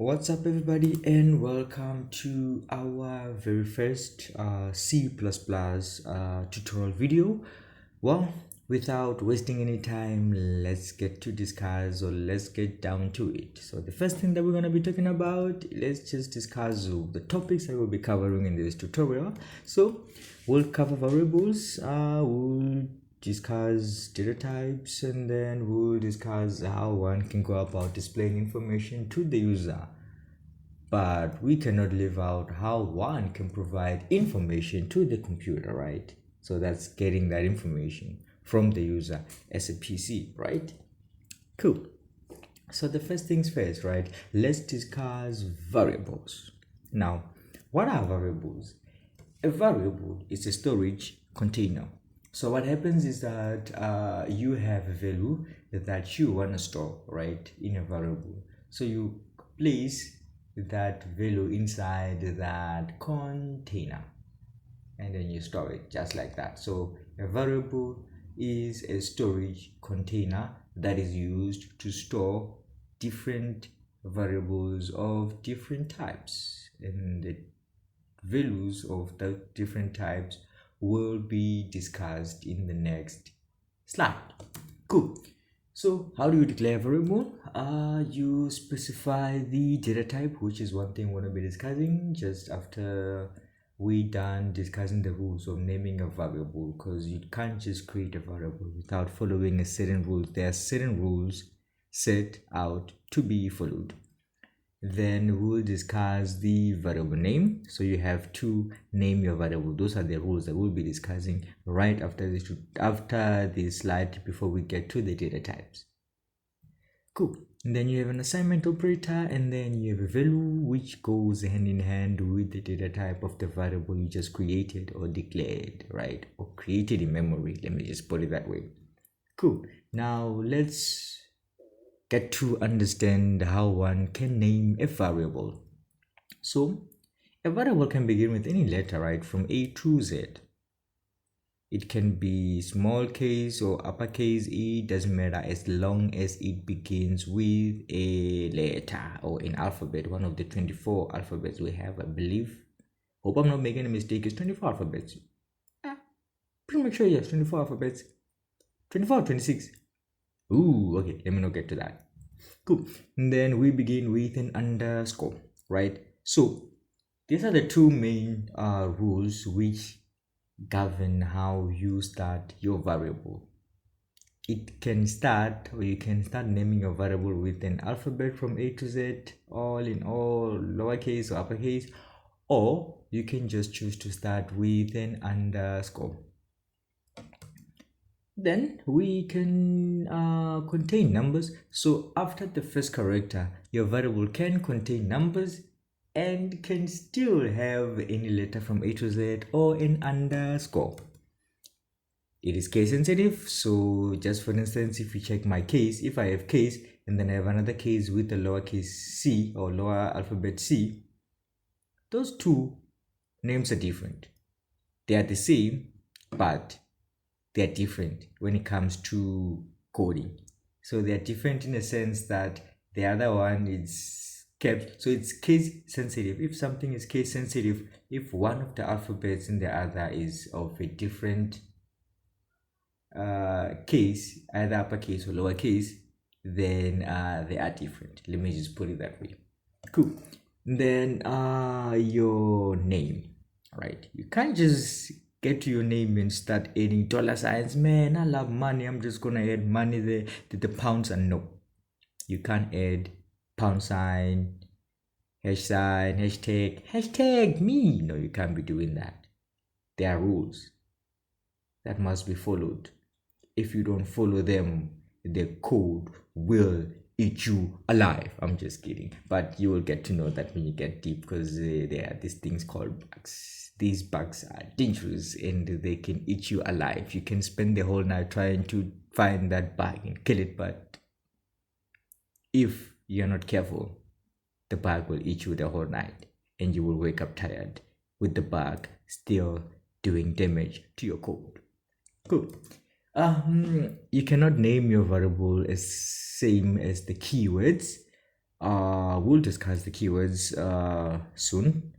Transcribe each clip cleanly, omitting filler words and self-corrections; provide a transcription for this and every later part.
What's up, everybody, and welcome to our very first C++ tutorial video. Well, without wasting any time, let's get to discuss, or let's get down to it. So the first thing that we're going to be talking about, let's just discuss the topics I will be covering in this tutorial. So we'll cover variables, we'll discuss data types, and then we'll discuss how one can go about displaying information to the user. But we cannot leave out how one can provide information to the computer, right? So that's getting that information from the user as a PC, right? Cool. So the first things first, right? Let's discuss variables. Now, what are variables? A variable is a storage container. So what happens is that you have a value that you want to store, right, in a variable. So you place that value inside that container and then you store it just like that. So a variable is a storage container that is used to store different variables of different types, and the values of the different types will be discussed in the next slide. Cool. So how do you declare a variable? You specify the data type, which is one thing we're going to be discussing just after we done discussing the rules of naming a variable, because you can't just create a variable without following a certain rules. There are certain rules set out to be followed. Then we'll discuss the variable name. So you have to name your variable. Those are the rules that we'll be discussing right after this slide before we get to the data types. Cool. And then you have an assignment operator, and then you have a value which goes hand in hand with the data type of the variable you just created or declared, right? Or created in memory. Let me just put it that way. Cool. Now let's get to understand how one can name a variable. So a variable can begin with any letter, right, from A to Z. It can be small case or uppercase, it doesn't matter as long as it begins with a letter or an alphabet, one of the 24 alphabets we have, I believe. Hope I'm not making a mistake. It's 24 alphabets. Pretty much sure, yes, 24 alphabets. 24 or 26. Ooh, okay, let me not get to that. Cool. And then we begin with an underscore, right? So these are the two main rules which govern how you start your variable. It can start, or you can start naming your variable with an alphabet from A to Z, all in all, lowercase or uppercase, or you can just choose to start with an underscore. Then we can contain numbers. So after the first character, your variable can contain numbers and can still have any letter from A to Z or an underscore. It is case sensitive. So just for instance, if you check my case, if I have case and then I have another case with the lowercase c or lower alphabet C, those two names are different. They are the same, but they're different when it comes to coding. So they're different in a sense that the other one is kept, so it's case sensitive. If something is case sensitive, if one of the alphabets in the other is of a different case, either uppercase or lowercase, then they are different. Let me just put it that way. Cool. Then your name, right? You can't just get to your name and start adding dollar signs. Man, I love money, I'm just gonna add money there, the pound sign. No, you can't add pound sign, hash sign, hashtag me. No, you can't be doing that. There are rules that must be followed. If you don't follow them, the code will eat you alive. I'm just kidding, but you will get to know that when you get deep, because there are these things called bugs. These bugs are dangerous and they can eat you alive. You can spend the whole night trying to find that bug and kill it, but if you're not careful, the bug will eat you the whole night and you will wake up tired with the bug still doing damage to your code. Cool. You cannot name your variable as same as the keywords. we'll discuss the keywords soon,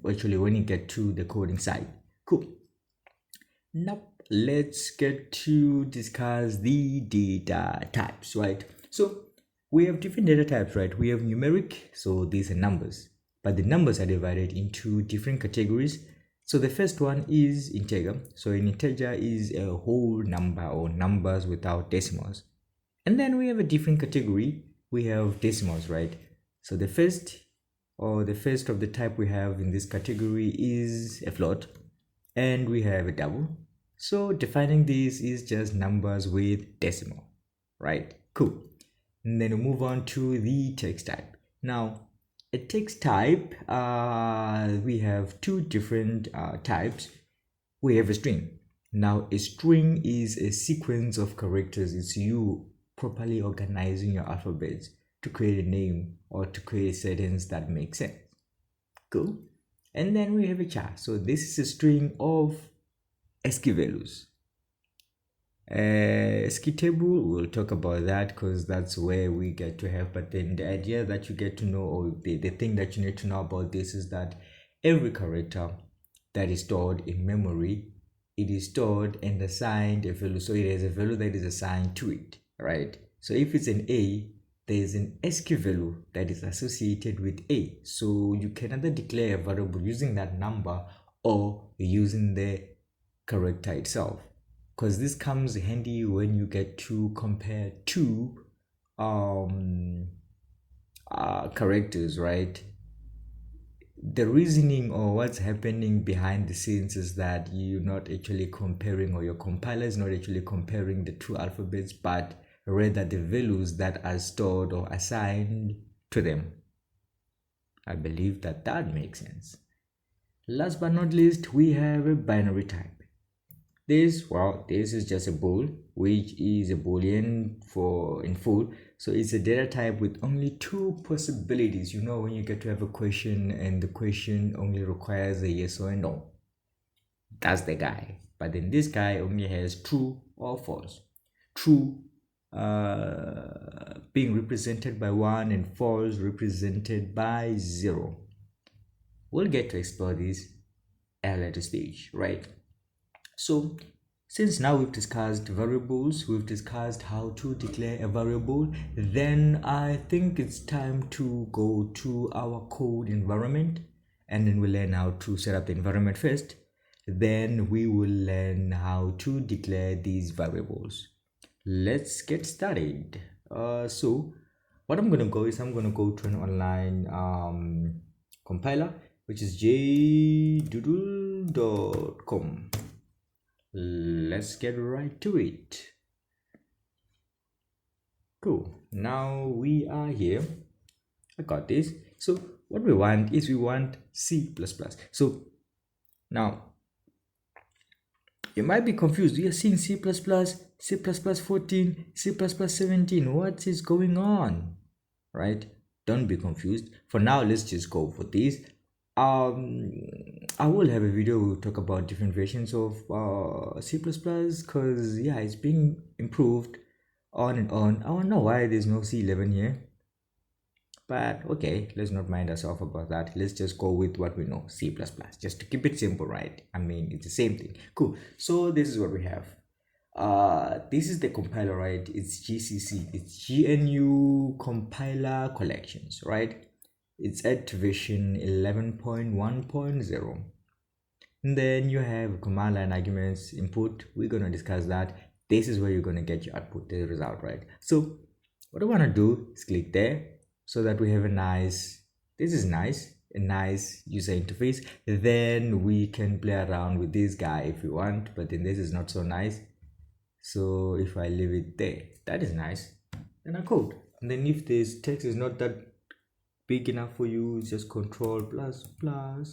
actually when you get to the coding side. Cool. Now let's get to discuss the data types, right? So we have different data types, right? We have numeric, so these are numbers, but the numbers are divided into different categories. So the first one is integer. So an integer is a whole number or numbers without decimals. And then we have a different category. We have decimals, right? So the first of the type we have in this category is a float, and we have a double. So defining this is just numbers with decimal, right? Cool. And then we move on to the text type. Now, a text type, we have two different types. We have a string. Now, a string is a sequence of characters. It's you properly organizing your alphabets to create a name or to create a sentence that makes sense. Cool. And then we have a char. So this is a string of ASCII values. ASCII table, we'll talk about that because that's where we get to have. But then the idea that you get to know, or the thing that you need to know about this, is that every character that is stored in memory, it is stored and assigned a value. So it has a value that is assigned to it, right? So if it's an A, there is an ASCII value that is associated with A. So you can either declare a variable using that number or using the character itself, because this comes handy when you get to compare two characters, right? The reasoning or what's happening behind the scenes is that you're not actually comparing, or your compiler is not actually comparing the two alphabets, but rather the values that are stored or assigned to them. I believe that makes sense. Last but not least, we have a binary type. This is just a bool, which is a boolean in full. So it's a data type with only two possibilities. You know, when you get to have a question and the question only requires a yes or a no, that's the guy. But then this guy only has true or false. True being represented by 1 and false represented by 0. We'll get to explore this at a later stage, right? So since now we've discussed variables, we've discussed how to declare a variable, then I think it's time to go to our code environment, and then we'll learn how to set up the environment first. Then we will learn how to declare these variables. Let's get started. So what I'm going to go is I'm going to go to an online compiler, which is jdoodle.com. Let's get right to it. Cool. Now we are here. I got this. So what we want is we want C++. So now you might be confused. We are seeing C++, C++14, C++17. What is going on? Right? Don't be confused. For now, let's just go for this. I will have a video. We'll talk about different versions of C++, because yeah, it's being improved on and on. I don't know why there's no C11 here, but okay, let's not mind ourselves about that. Let's just go with what we know, C++, just to keep it simple, right? I mean, it's the same thing. Cool. So this is what we have. This is the compiler, right? It's GCC, it's GNU Compiler Collections, right? It's at version 11.1.0. And then you have command line arguments, input. We're going to discuss that. This is where you're going to get your output, the result, right? So what I want to do is click there so that we have a nice user interface. Then we can play around with this guy if we want, but then this is not so nice. So if I leave it there, that is nice. Then I code. And then if this text is not that big enough for you, it's just Control plus. There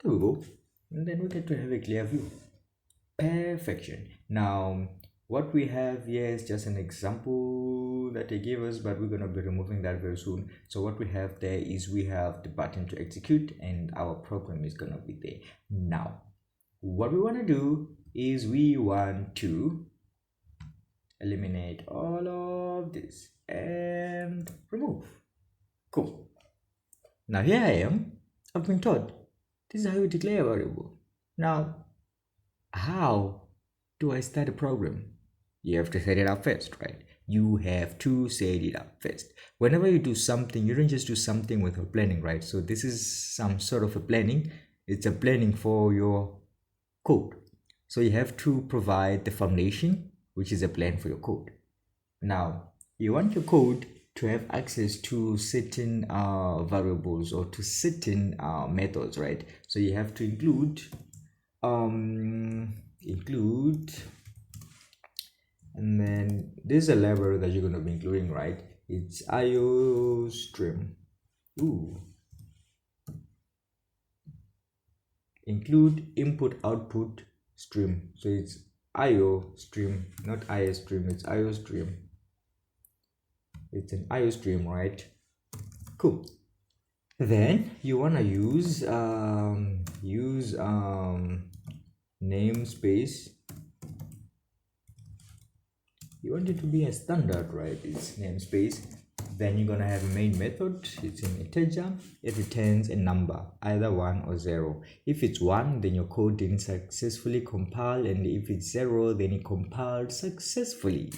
we go. And then we get to have a clear view. Perfection. Now what we have here is just an example that they gave us, but we're going to be removing that very soon. So what we have there is we have the button to execute, and our program is going to be there. Now what we want to do is we want to eliminate all of this and remove. Cool. Now here I am. I've been taught this is how you declare a variable. Now, how do I start a program? You have to set it up first, right? You have to set it up first. Whenever you do something, you don't just do something without planning, right? So this is some sort of a planning. It's a planning for your code. So you have to provide the foundation, which is a plan for your code. Now, you want your code to have access to certain variables or to certain methods, right? So you have to include and then there's a library that you're going to be including, right? It's IO stream. Include input output stream. So it's IO stream, not IS stream, it's IO stream. It's an IO stream, right? Cool. Then you want to use namespace. You want it to be a standard, right? It's namespace. Then you're gonna have a main method. It's an integer. It returns a number, either 1 or 0. If it's 1, then your code didn't successfully compile, and if it's 0, then it compiled successfully.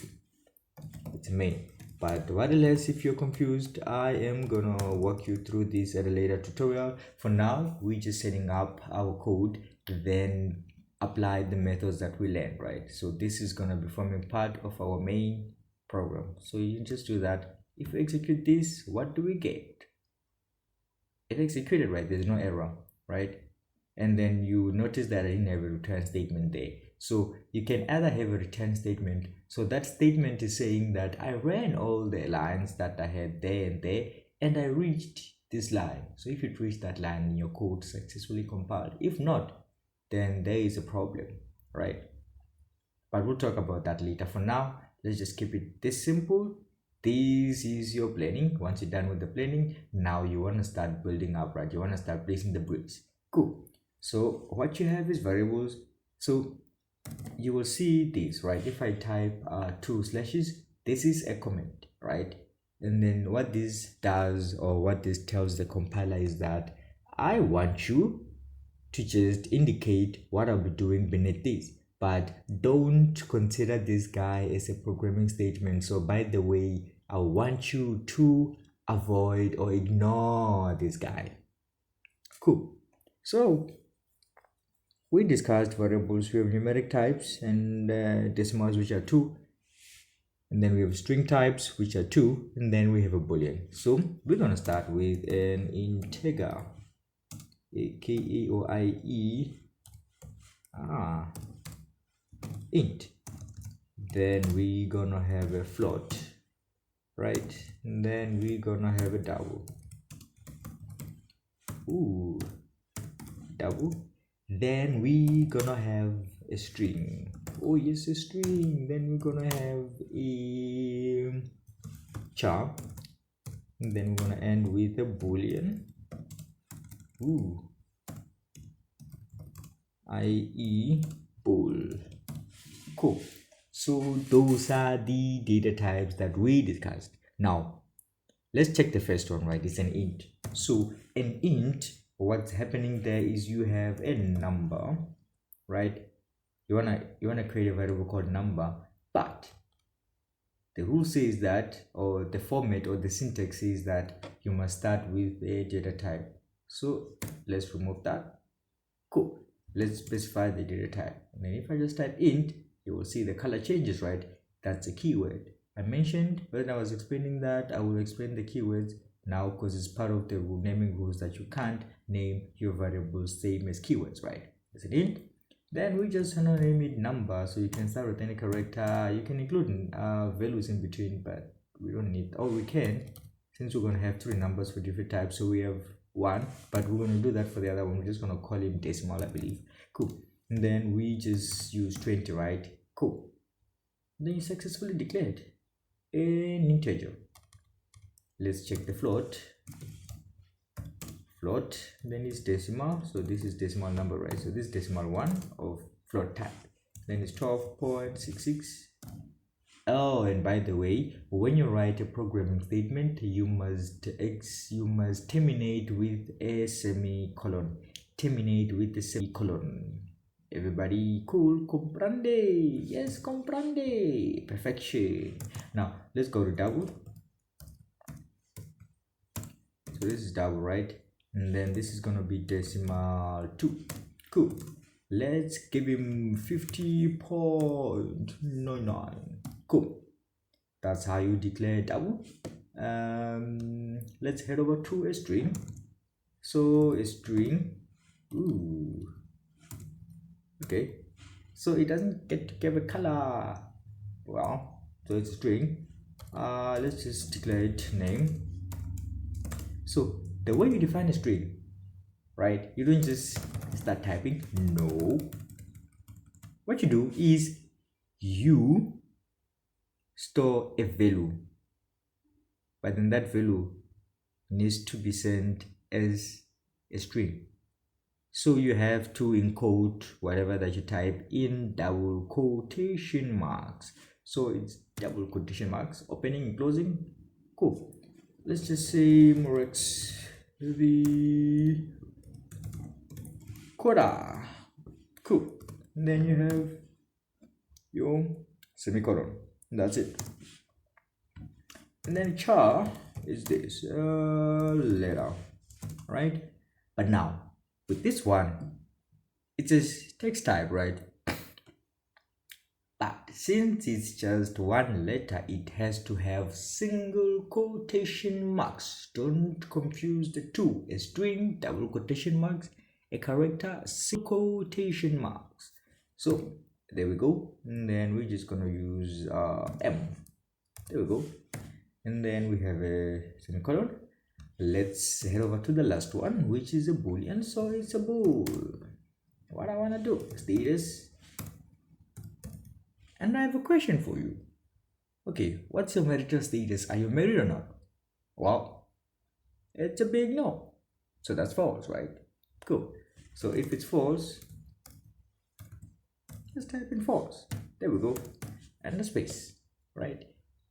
It's main. But nevertheless, if you're confused, I am gonna walk you through this at a later tutorial. For now, we're just setting up our code, then apply the methods that we learned, right? So this is gonna be forming part of our main program. So you just do that. If we execute this, what do we get? It executed, right? There's no error, right? And then you notice that I didn't have a return statement there. So you can either have a return statement. So that statement is saying that I ran all the lines that I had there and there, and I reached this line. So if you reach that line, your code successfully compiled. If not, then there is a problem, right? But we'll talk about that later. For now, let's just keep it this simple. This is your planning. Once you're done with the planning, now you want to start building up, right? You want to start placing the bricks. Cool. So what you have is variables. So you will see this, right? If I type 2 slashes, this is a comment, right? And then what this does, or what this tells the compiler, is that I want you to just indicate what I'll be doing beneath this, but don't consider this guy as a programming statement. So by the way, I want you to avoid or ignore this guy. Cool. So we discussed variables. We have numeric types and decimals, which are 2, and then we have string types, which are 2, and then we have a boolean. So we're going to start with an integer, AKEOIE int. Then we gonna have a float, right? And then we gonna have a double. Double. Then we gonna have a string. Oh yes, a string. Then we're gonna have a char, and then we're gonna end with a boolean. IE bool. Cool. So those are the data types that we discussed. Now let's check the first one, right? It's an int. So an int, what's happening there is you have a number, right? You wanna create a variable called number, but the rule says that, or the format or the syntax says that you must start with a data type. So let's remove that. Cool. Let's specify the data type. And then if I just type int, you will see the color changes, right? That's a keyword. I mentioned when I was explaining that I will explain the keywords now, because it's part of the naming rules that you can't name your variables same as keywords, right? It's an int. Then we just gonna name it number, so you can start with any character. You can include values in between, but we don't need, or we can, since we're gonna have 3 numbers for different types. So we have 1, but we're gonna do that for the other one. We're just gonna call him decimal, I believe. Cool. And then we just use 20, right? Cool. Then you successfully declared an integer. Let's check the float. Then it's decimal, so this is decimal number, right? So this is decimal 1 of float type. Then it's 12.66. Oh, and by the way, when you write a programming statement, you must terminate with a semicolon. Terminate with a semicolon. Everybody cool? Comprende? Yes, comprende. Perfection. Now let's go to double. So this is double, right? And then this is gonna be decimal 2. Cool. Let's give him 50.99. Cool. That's how you declare double. Let's head over to a string. So a string. Ooh. Okay. So it doesn't get to give a color. Well, so it's a string. Let's just declare it name. So the way you define a string, right? You don't just start typing. No. What you do is you store a value, but then that value needs to be sent as a string. So you have to encode whatever that you type in double quotation marks. So it's double quotation marks, opening and closing. Cool. Let's just say MurexTheCoder. Cool. And then you have your semicolon. That's it. And then char is this letter, right? But now with this one, it says text type, right? But since it's just one letter, it has to have single quotation marks. Don't confuse the two. A string, double quotation marks, a character, single quotation marks. So there we go. And then we're just gonna use M. There we go. And then we have a semicolon. Let's head over to the last one, which is a boolean. So it's a bool. What I wanna do, status. And I have a question for you. Okay, what's your marital status? Are you married or not? Well, it's a big no. So that's false, right? Cool. So if it's false, just type in false. There we go. And a space, right?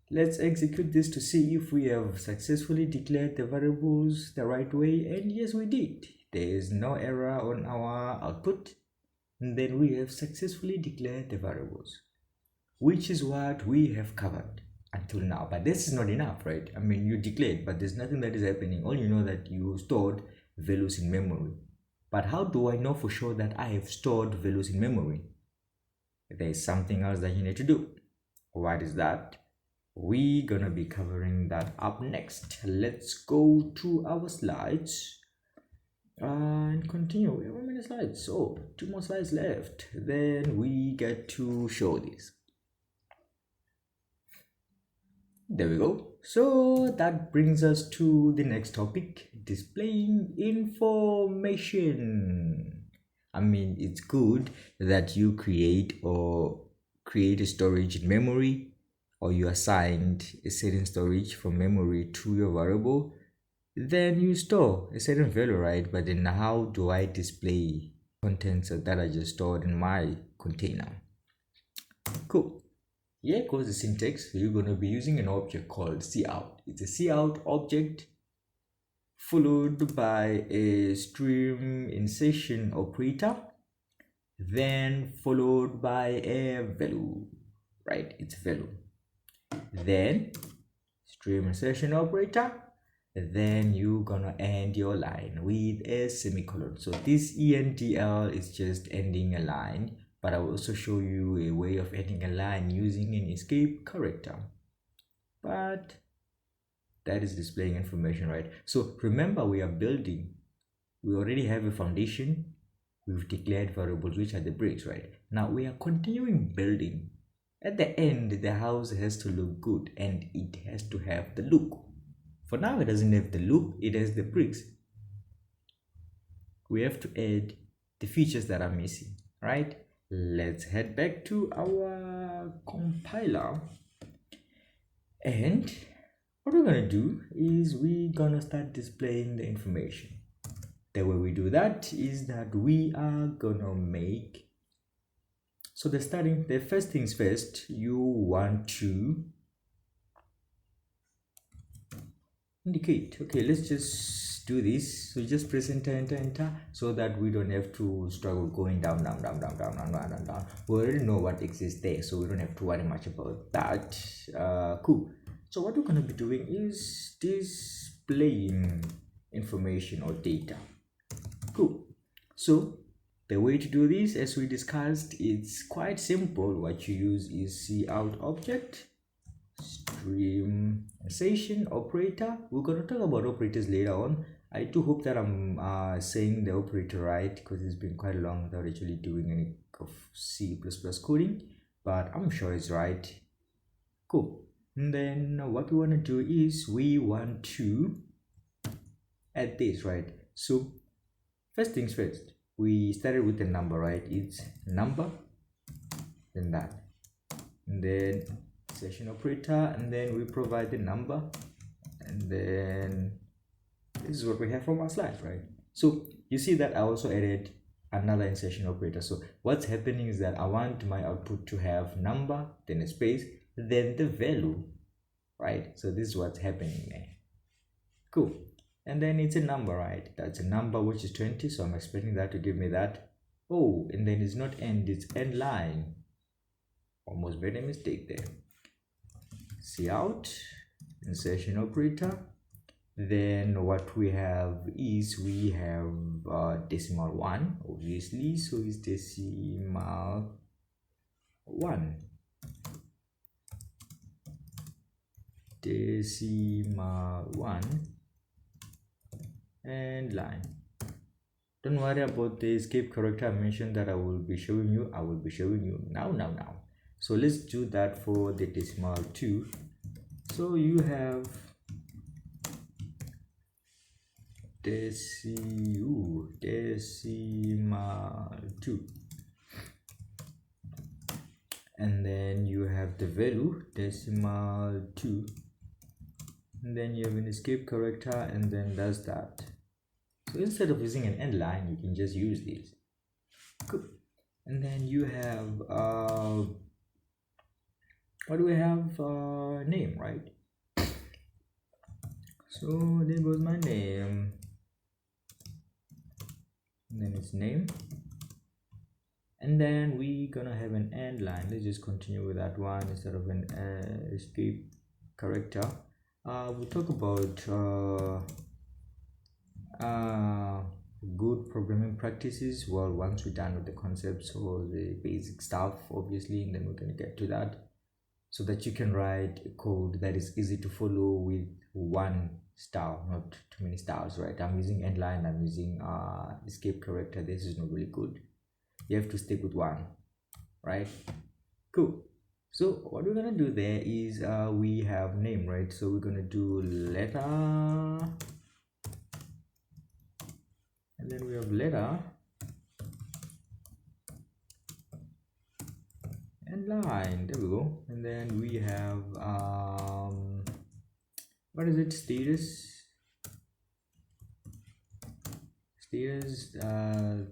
Let's execute this to see if we have successfully declared the variables the right way. And yes, we did. There is no error on our output. And then we have successfully declared the variables, which is what we have covered until now. But this is not enough, right? I mean, you declared, but there's nothing that is happening. All you know that you stored values in memory. But how do I know for sure that I have stored values in memory? There's something else that you need to do. What is that? We're gonna be covering that up next. Let's go to our slides and continue. We have how many slides? So 2 more slides left. Then we get to show this. There we go. So that brings us to the next topic, displaying information. I mean, it's good that you create a storage in memory, or you assigned a certain storage from memory to your variable. Then you store a certain value, right? But then how do I display contents that I just stored in my container? Cool. Here goes the syntax. You're going to be using an object called cout. It's a cout object followed by a stream insertion operator, then followed by a value, right? It's value. Then stream insertion operator, then you're gonna end your line with a semicolon. So this ENDL is just ending a line, but I will also show you a way of ending a line using an escape character. But that is displaying information, right? So remember, we are building. We already have a foundation. We've declared variables, which are the bricks, right? Now we are continuing building. At the end, the house has to look good and it has to have the look. For now, it doesn't have the look, it has the bricks. We have to add the features that are missing, right? Let's head back to our compiler. And what we're gonna do is we're gonna start displaying the information. The way we do that is that we are gonna make So the first things first, you want to indicate. Okay, let's just do this. So just press enter so that we don't have to struggle going down. We already know what exists there, so we don't have to worry much about that. Cool. So what we're going to be doing is displaying information or data. Cool. So the way to do this, as we discussed, it's quite simple. What you use is cout object stream session operator. We're going to talk about operators later on. I do hope that I'm saying the operator right, because it's been quite long without actually doing any of C++ coding, but I'm sure it's right. Cool. And then what we want to do is we want to add this, right? So first things first, we started with the number, right? It's number, then that, and then session operator, and then we provide the number, and then this is what we have from our slides, right? So you see that I also added another insertion operator. So what's happening is that I want my output to have number, then a space, then the value, right? So this is what's happening there. Cool. And then it's a number, right? That's a number, which is 20, so I'm expecting that to give me that. Oh, and then it's not end, it's end line. Almost made a mistake there. Cout insertion operator. Then what we have is we have decimal 1, obviously, so it's decimal 1, decimal 1, and line. Don't worry about the escape character I mentioned that I will be showing you. I will be showing you now. So let's do that for the decimal 2. So you have decimal 2, and then you have the value decimal 2, and then you have an escape character, and then that's that. So instead of using an end line, you can just use this. Cool. And then you have what do we have? Name, right? So there goes my name, and then it's name, and then we gonna have an end line. Let's just continue with that one instead of an escape character. We'll talk about good programming practices once we're done with the concepts or the basic stuff, obviously, and then we're gonna get to that, so that you can write a code that is easy to follow with one style, not too many styles, right? I'm using end line, I'm using escape character. This is not really good. You have to stick with one, right? Cool. So what we're gonna do there is we have name, right? So we're gonna do letter, and then we have letter and line. There we go. And then we have what is it? Status.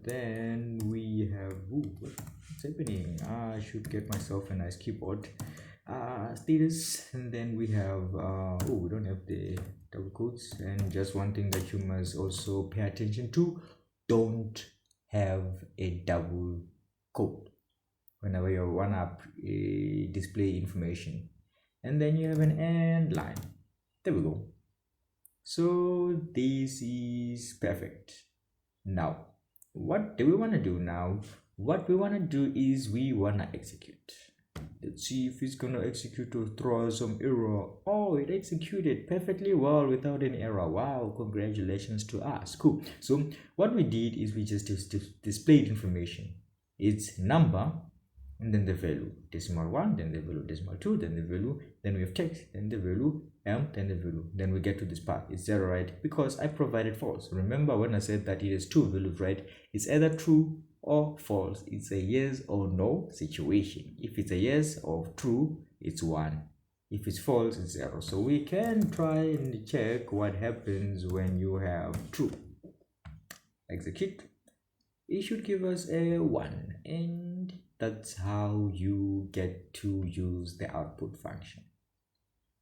Then we have what's happening? I should get myself a nice keyboard. Status, and then we have we don't have the double quotes. And just one thing that you must also pay attention to: don't have a double quote whenever you want to display information. And then you have an end line. There we go. So this is perfect. Now what do we want to do now? What we want to do is we want to execute. Let's see if it's gonna execute or throw some error. Oh, it executed perfectly well without any error. Wow, congratulations to us. Cool. So what we did is we just displayed information. It's number, and then the value decimal 1, then the value decimal 2, then the value, then we have text, then the value then the value, then we get to this part. It's 0, right? Because I provided false. Remember when I said that it is 2 values, right? It's either true or false. It's a yes or no situation. If it's a yes or true, it's 1. If it's false, it's 0. So we can try and check what happens when you have true. Execute. It should give us a 1, and that's how you get to use the output function.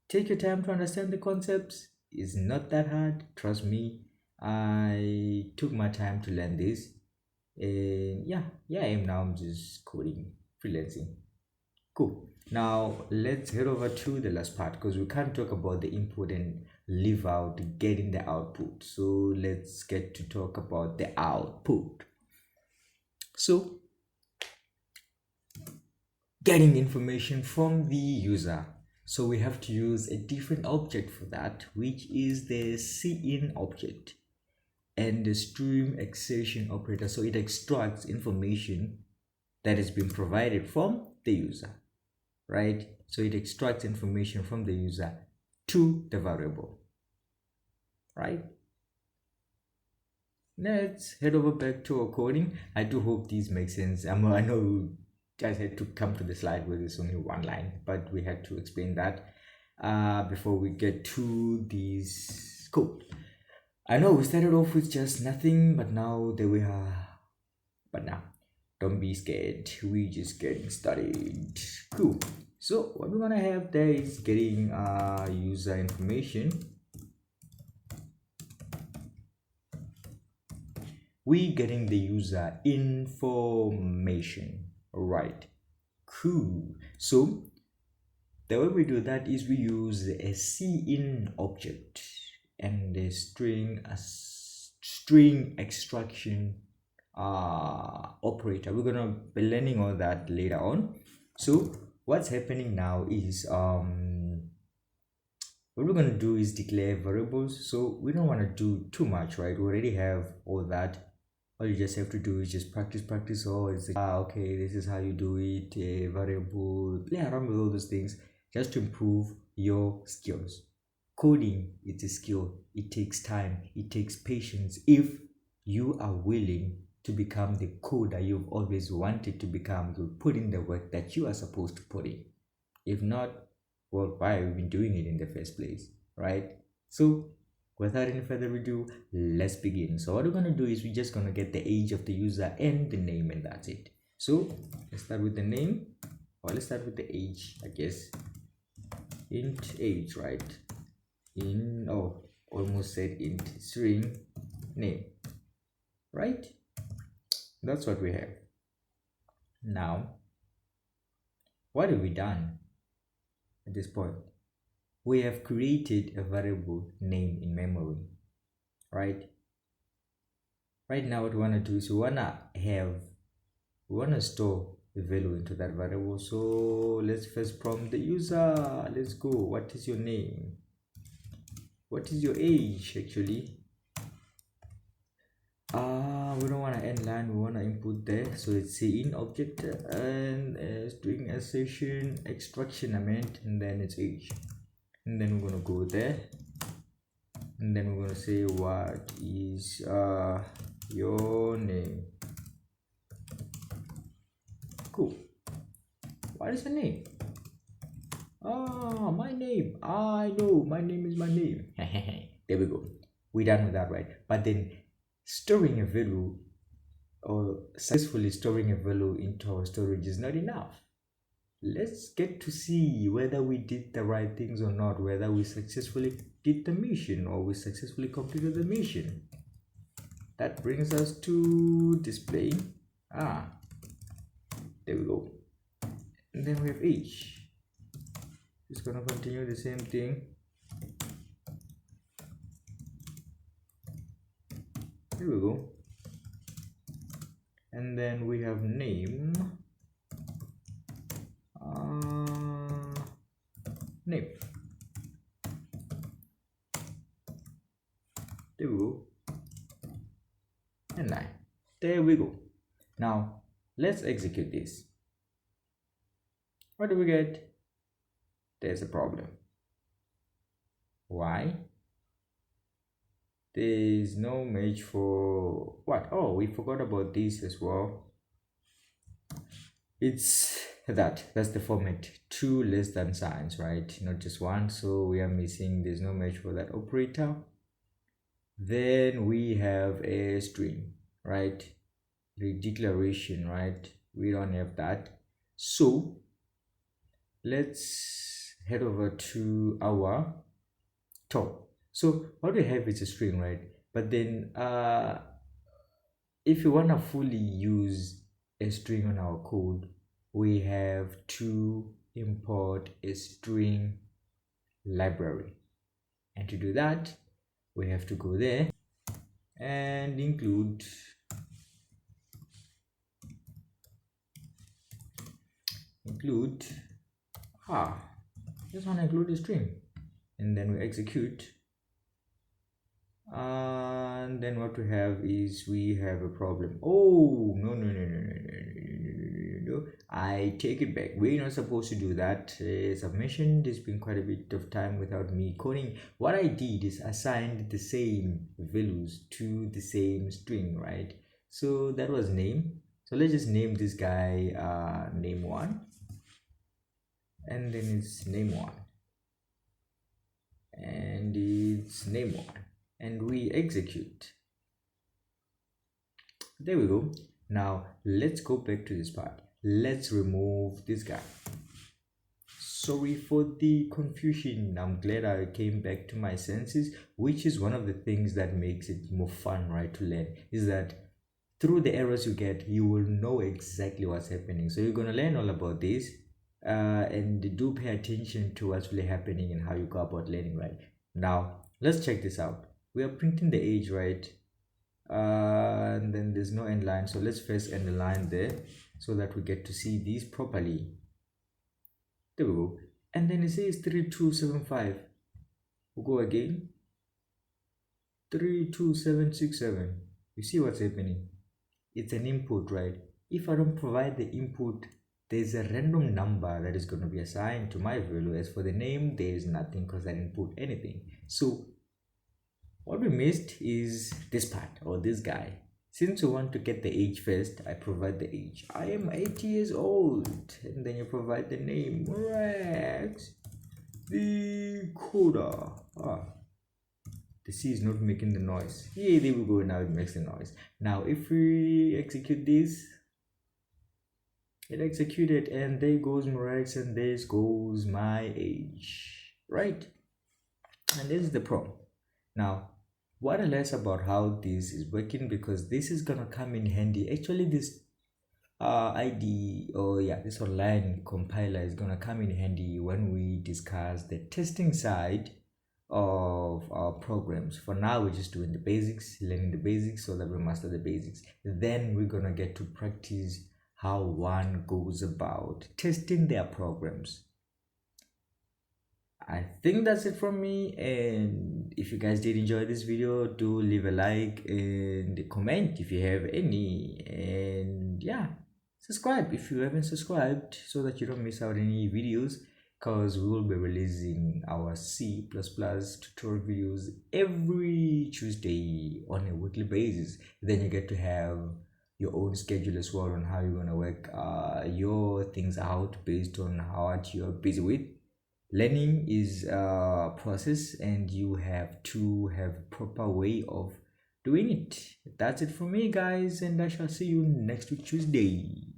Take your time to understand the concepts. It's not that hard, trust me. I took my time to learn this, and yeah, I am now just coding, freelancing. Cool. Now let's head over to the last part because we can't talk about the input and leave out getting the output. So let's get to talk about the output. So getting information from the user. So we have to use a different object for that, which is the cin object and the stream extraction operator. So it extracts information that has been provided from the user, right? So it extracts information from the user to the variable, right? Let's head over back to our coding. I do hope these make sense. I know we just had to come to the slide where there's only one line, but we had to explain that before we get to these code. I know we started off with just nothing, but now there we are. But now, don't be scared. We just getting started. Cool. So what we're gonna have there is getting user information. We getting the user information, right? Cool. So the way we do that is we use a cin object and a string extraction operator. We're gonna be learning all that later on. So what's happening now is what we're going to do is declare variables. So we don't want to do too much, right? We already have all that. All you just have to do is just practice. Oh, it's okay, this is how you do it. A variable, play around with all those things just to improve your skills. Coding, it's a skill. It takes time, it takes patience. If you are willing to become the coder you've always wanted to become, you put in the work that you are supposed to put in. If not, well, why have we been doing it in the first place, right? So without any further ado, let's begin. So what we're going to do is we're just going to get the age of the user and the name, and that's it. So let's start with the name, or let's start with the age, I guess. Int age, right? Almost said int string name, right? That's what we have. Now, what have we done at this point? We have created a variable name in memory, right? Right now what we want to do is we want to store the value into that variable. So let's first prompt the user. Let's go. What is your name? What is your age actually? We don't want to end line, we want to input there. So it's cin object and string assertion extraction and then it's age. And then we're going to go there, and then we're going to say what is your name. Cool. What is your name? My name, I know, my name is my name. There we go. We're done with that, right? But then storing a value or successfully storing a value into our storage is not enough. Let's get to see whether we did the right things or not, whether we successfully did the mission or we successfully completed the mission. That brings us to display. There we go. And then we have age. It's gonna continue the same thing. Here we go. And then we have name. Name. There we go. And line. There we go. Now let's execute this. What do we get? There's a problem. Why? There's no match for what? Oh, we forgot about this as well. It's that's the format, 2 less than signs, right? Not just one. So we are missing, there's no match for that operator. Then we have a string, right? The declaration, right? We don't have that. So let's head over to our top. So what we have is a string, right? But then if you want to fully use a string on our code, we have to import a string library. And to do that, we have to go there and include just want to include a string, and then we execute. And then what we have is we have a problem. Oh, no, I take it back. We're not supposed to do that. As I've mentioned, there's been quite a bit of time without me coding. What I did is assigned the same values to the same string, right? So that was name. So let's just name this guy name1, and then it's name1, and it's name1, and we execute. There we go. Now let's go back to this part. Let's remove this guy. Sorry for the confusion. I'm glad I came back to my senses, which is one of the things that makes it more fun, right, to learn, is that through the errors you get, you will know exactly what's happening. So you're going to learn all about this, and do pay attention to what's really happening and how you go about learning, right? Now let's check this out. We are printing the age, right? And then there's no end line, so let's first end the line there so that we get to see these properly. There we go. And then it says 3275. We'll go again. 32767. You see what's happening? It's an input, right? If I don't provide the input, there's a random number that is going to be assigned to my value. As for the name, there is nothing because I didn't put anything. So what we missed is this part, or this guy. Since we want to get the age first, I provide the age. I am 80 years old. And then you provide the name. MurexTheCoder. The C is not making the noise. Yeah, there we go. Now it makes the noise. Now if we execute this, it executed, and there goes Murex, and there goes my age. Right? And this is the problem. Now, what I learned about how this is working, because this is gonna come in handy. Actually, this this online compiler is gonna come in handy when we discuss the testing side of our programs. For now, we're just doing the basics, learning the basics so that we master the basics. Then we're gonna get to practice how one goes about testing their programs. I think that's it from me, and if you guys did enjoy this video, do leave a like and comment if you have any, and yeah, subscribe if you haven't subscribed so that you don't miss out any videos, because we will be releasing our C++ tutorial videos every Tuesday on a weekly basis. Then you get to have your own schedule as well on how you're going to work your things out based on what you're busy with. Learning is a process, and you have to have a proper way of doing it. That's it for me, guys, and I shall see you next week Tuesday.